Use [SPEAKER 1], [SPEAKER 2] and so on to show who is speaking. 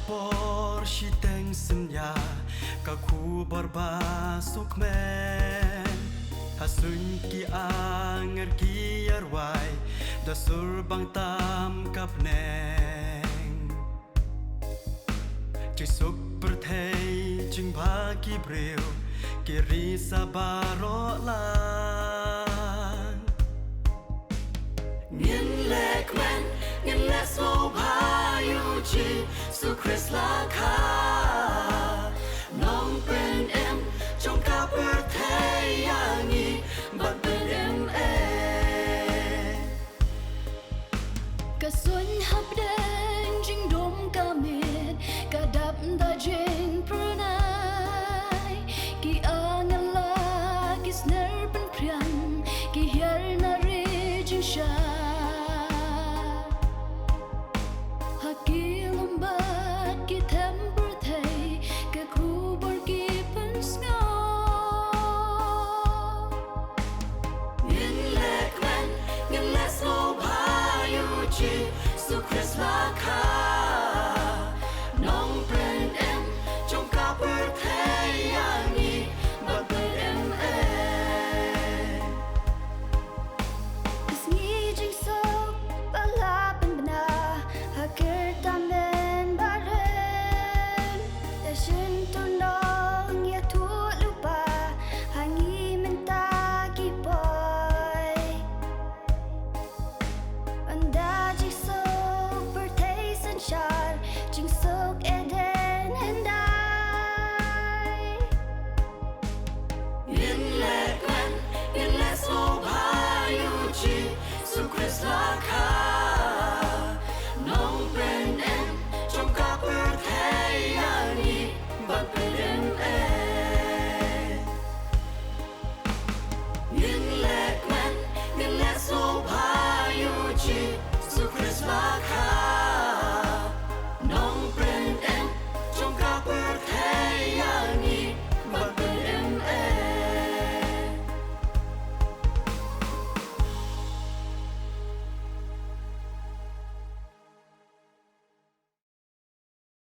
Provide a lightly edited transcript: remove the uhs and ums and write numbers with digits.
[SPEAKER 1] por și teng sânya ca khu barba sok men hasun ki anger ki arwai da sur bang tam kap neng chỉ suk per thei ching ba ki breu ki ri sa baro lan ngin lek men ngin lek so ba yu chi su Chris la kha nong pen em trong cả per thei yang ni but pen em
[SPEAKER 2] cả xuân hấp đen chính đốm cả miền cả đập ta trên pranai ki angala ki sner pen priang ki her na re jing sha